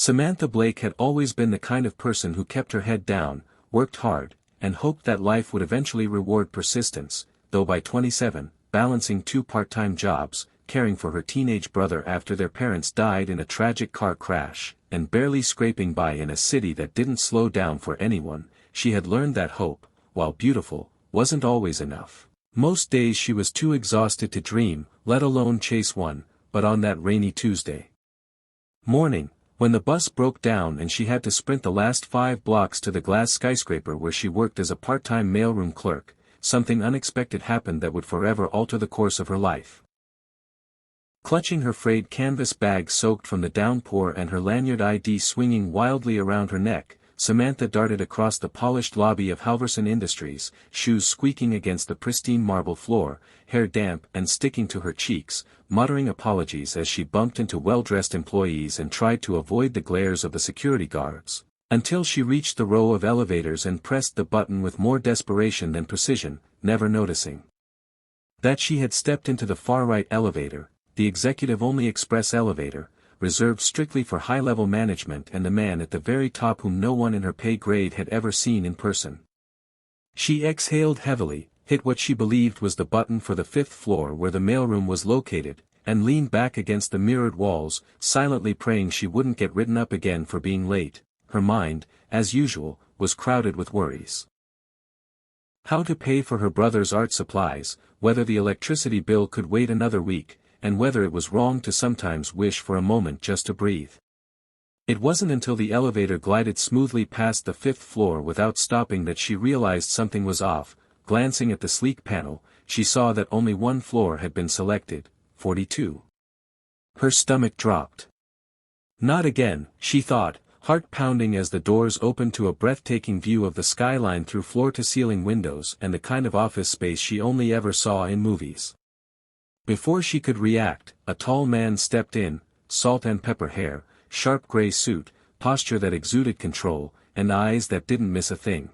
Samantha Blake had always been the kind of person who kept her head down, worked hard, and hoped that life would eventually reward persistence, though by 27, balancing two part-time jobs, caring for her teenage brother after their parents died in a tragic car crash, and barely scraping by in a city that didn't slow down for anyone, she had learned that hope, while beautiful, wasn't always enough. Most days she was too exhausted to dream, let alone chase one, but on that rainy Tuesday morning, when the bus broke down and she had to sprint the last 5 blocks to the glass skyscraper where she worked as a part-time mailroom clerk, something unexpected happened that would forever alter the course of her life. Clutching her frayed canvas bag soaked from the downpour and her lanyard ID swinging wildly around her neck, Samantha darted across the polished lobby of Halverson Industries, shoes squeaking against the pristine marble floor, hair damp and sticking to her cheeks, muttering apologies as she bumped into well-dressed employees and tried to avoid the glares of the security guards, until she reached the row of elevators and pressed the button with more desperation than precision, never noticing that she had stepped into the far-right elevator, the executive-only express elevator, reserved strictly for high-level management and the man at the very top whom no one in her pay grade had ever seen in person. She exhaled heavily, hit what she believed was the button for the 5th floor where the mailroom was located, and leaned back against the mirrored walls, silently praying she wouldn't get written up again for being late. Her mind, as usual, was crowded with worries. How to pay for her brother's art supplies, whether the electricity bill could wait another week, and whether it was wrong to sometimes wish for a moment just to breathe. It wasn't until the elevator glided smoothly past the 5th floor without stopping that she realized something was off. Glancing at the sleek panel, she saw that only one floor had been selected, 42. Her stomach dropped. Not again, she thought, heart pounding as the doors opened to a breathtaking view of the skyline through floor-to-ceiling windows and the kind of office space she only ever saw in movies. Before she could react, a tall man stepped in, salt and pepper hair, sharp gray suit, posture that exuded control, and eyes that didn't miss a thing.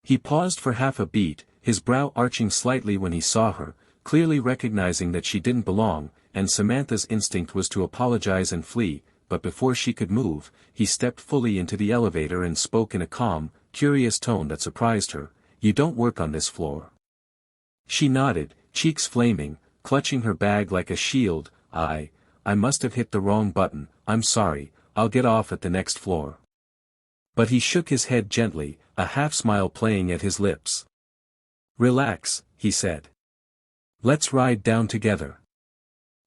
He paused for half a beat, his brow arching slightly when he saw her, clearly recognizing that she didn't belong, and Samantha's instinct was to apologize and flee, but before she could move, he stepped fully into the elevator and spoke in a calm, curious tone that surprised her. "You don't work on this floor." She nodded, cheeks flaming, clutching her bag like a shield. I must have hit the wrong button, I'm sorry, I'll get off at the next floor." But he shook his head gently, a half-smile playing at his lips. "Relax," he said. "Let's ride down together."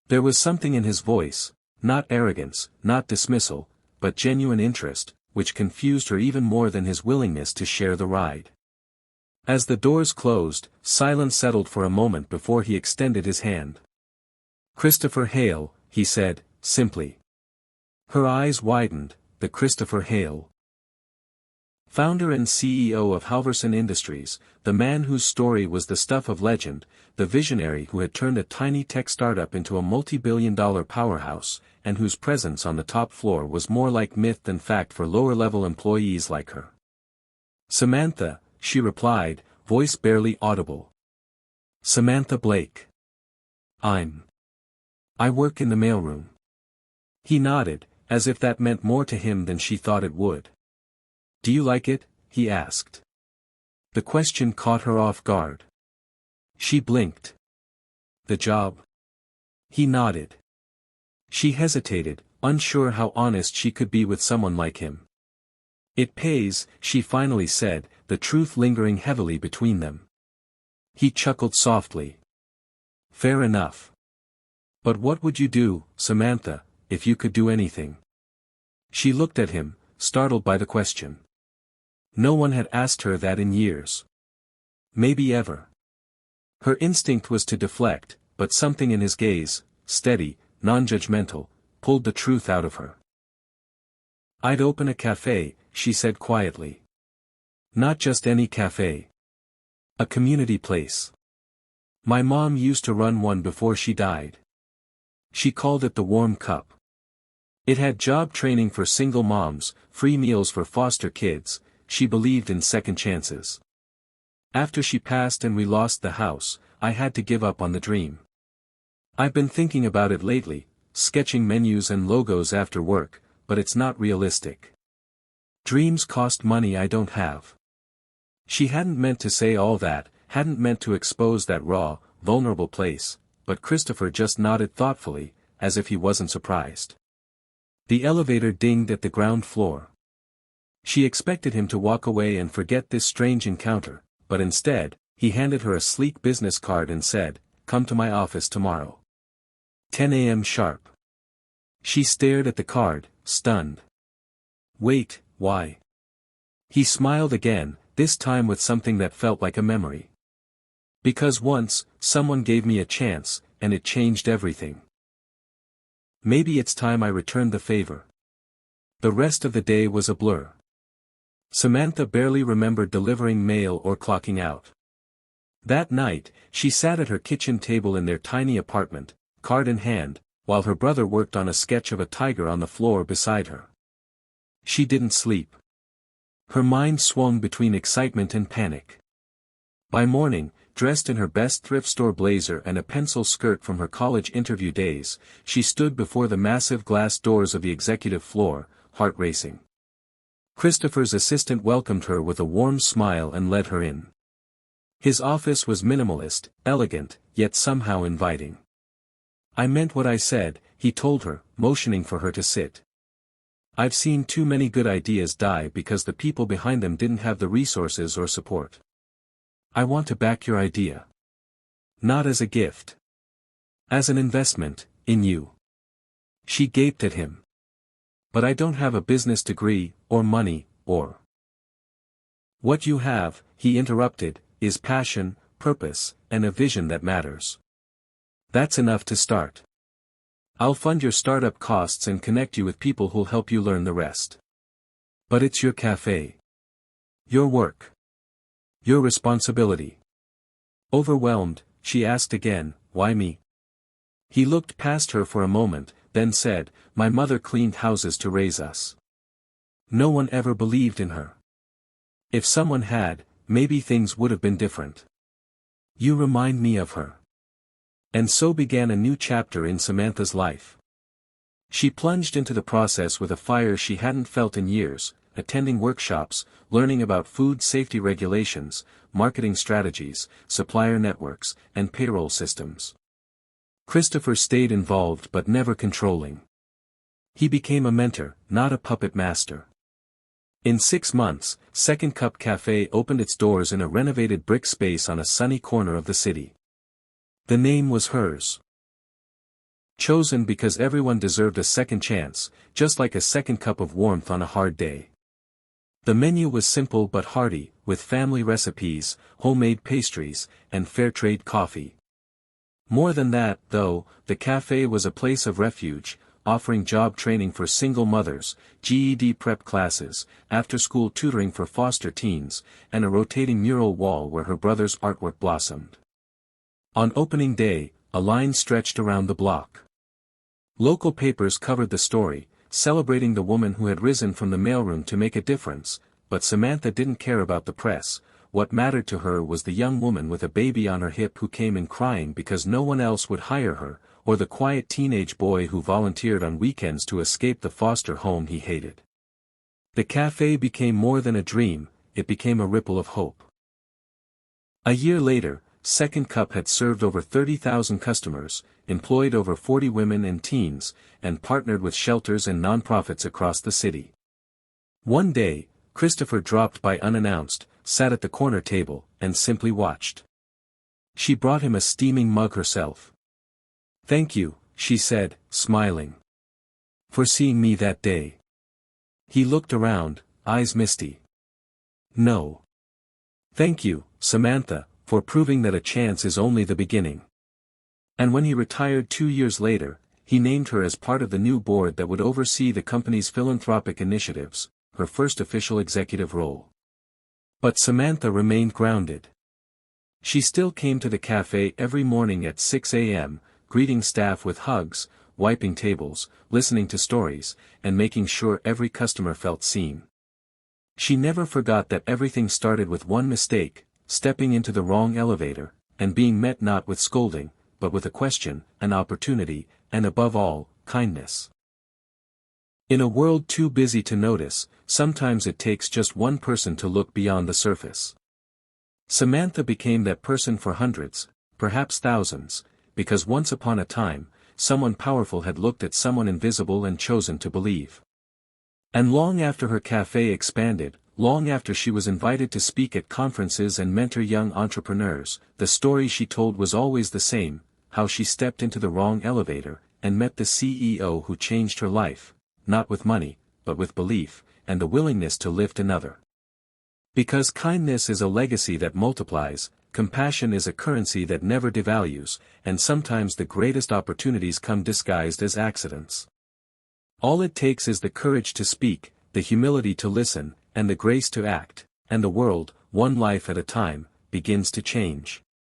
There was something in his voice, not arrogance, not dismissal, but genuine interest, which confused her even more than his willingness to share the ride. As the doors closed, silence settled for a moment before he extended his hand. "Christopher Hale," he said, simply. Her eyes widened. The Christopher Hale, founder and CEO of Halverson Industries, the man whose story was the stuff of legend, the visionary who had turned a tiny tech startup into a multi-billion-dollar powerhouse, and whose presence on the top floor was more like myth than fact for lower-level employees like her. "Samantha," she replied, voice barely audible. "Samantha Blake. I work in the mailroom." He nodded, as if that meant more to him than she thought it would. "Do you like it?" he asked. The question caught her off guard. She blinked. "The job?" He nodded. She hesitated, unsure how honest she could be with someone like him. "It pays," she finally said, the truth lingering heavily between them. He chuckled softly. "Fair enough. But what would you do, Samantha, if you could do anything?" She looked at him, startled by the question. No one had asked her that in years. Maybe ever. Her instinct was to deflect, but something in his gaze, steady, non-judgmental, pulled the truth out of her. "I'd open a café," she said quietly. "Not just any café. A community place. My mom used to run one before she died. She called it the Warm Cup. It had job training for single moms, free meals for foster kids. She believed in second chances. After she passed and we lost the house, I had to give up on the dream. I've been thinking about it lately, sketching menus and logos after work, but it's not realistic. Dreams cost money I don't have. She hadn't meant to say all that, hadn't meant to expose that raw, vulnerable place, but Christopher just nodded thoughtfully, as if he wasn't surprised. The elevator dinged at the ground floor. She expected him to walk away and forget this strange encounter, but instead, he handed her a sleek business card and said, "Come to my office tomorrow. 10 a.m. sharp." She stared at the card, stunned. "Wait, why?" He smiled again, this time with something that felt like a memory. "Because once, someone gave me a chance, and it changed everything. Maybe it's time I returned the favor." The rest of the day was a blur. Samantha barely remembered delivering mail or clocking out. That night, she sat at her kitchen table in their tiny apartment, card in hand, while her brother worked on a sketch of a tiger on the floor beside her. She didn't sleep. Her mind swung between excitement and panic. By morning, dressed in her best thrift store blazer and a pencil skirt from her college interview days, she stood before the massive glass doors of the executive floor, heart racing. Christopher's assistant welcomed her with a warm smile and led her in. His office was minimalist, elegant, yet somehow inviting. "I meant what I said," he told her, motioning for her to sit. "I've seen too many good ideas die because the people behind them didn't have the resources or support. I want to back your idea. Not as a gift. As an investment, in you." She gaped at him. "But I don't have a business degree, or money, or—" "What you have," he interrupted, "is passion, purpose, and a vision that matters. That's enough to start. I'll fund your startup costs and connect you with people who'll help you learn the rest. But it's your cafe. Your work. Your responsibility." Overwhelmed, she asked again, "Why me?" He looked past her for a moment, then said, "My mother cleaned houses to raise us. No one ever believed in her. If someone had, maybe things would have been different. You remind me of her." And so began a new chapter in Samantha's life. She plunged into the process with a fire she hadn't felt in years, attending workshops, learning about food safety regulations, marketing strategies, supplier networks, and payroll systems. Christopher stayed involved but never controlling. He became a mentor, not a puppet master. In 6 months, Second Cup Café opened its doors in a renovated brick space on a sunny corner of the city. The name was hers. Chosen because everyone deserved a second chance, just like a second cup of warmth on a hard day. The menu was simple but hearty, with family recipes, homemade pastries, and fair trade coffee. More than that, though, the cafe was a place of refuge, offering job training for single mothers, GED prep classes, after-school tutoring for foster teens, and a rotating mural wall where her brother's artwork blossomed. On opening day, a line stretched around the block. Local papers covered the story, celebrating the woman who had risen from the mailroom to make a difference, but Samantha didn't care about the press. What mattered to her was the young woman with a baby on her hip who came in crying because no one else would hire her, or the quiet teenage boy who volunteered on weekends to escape the foster home he hated. The cafe became more than a dream, it became a ripple of hope. A year later, Second Cup had served over 30,000 customers, employed over 40 women and teens, and partnered with shelters and nonprofits across the city. One day, Christopher dropped by unannounced, sat at the corner table, and simply watched. She brought him a steaming mug herself. "Thank you," she said, smiling. "For seeing me that day." He looked around, eyes misty. "No. Thank you, Samantha, for proving that a chance is only the beginning." And when he retired 2 years later, he named her as part of the new board that would oversee the company's philanthropic initiatives, her first official executive role. But Samantha remained grounded. She still came to the cafe every morning at 6 a.m., greeting staff with hugs, wiping tables, listening to stories, and making sure every customer felt seen. She never forgot that everything started with one mistake, stepping into the wrong elevator, and being met not with scolding, but with a question, an opportunity, and above all, kindness. In a world too busy to notice, sometimes it takes just one person to look beyond the surface. Samantha became that person for hundreds, perhaps thousands, because once upon a time, someone powerful had looked at someone invisible and chosen to believe. And long after her cafe expanded, long after she was invited to speak at conferences and mentor young entrepreneurs, the story she told was always the same: how she stepped into the wrong elevator, and met the CEO who changed her life, not with money, but with belief, and the willingness to lift another. Because kindness is a legacy that multiplies, compassion is a currency that never devalues, and sometimes the greatest opportunities come disguised as accidents. All it takes is the courage to speak, the humility to listen, and the grace to act, and the world, one life at a time, begins to change.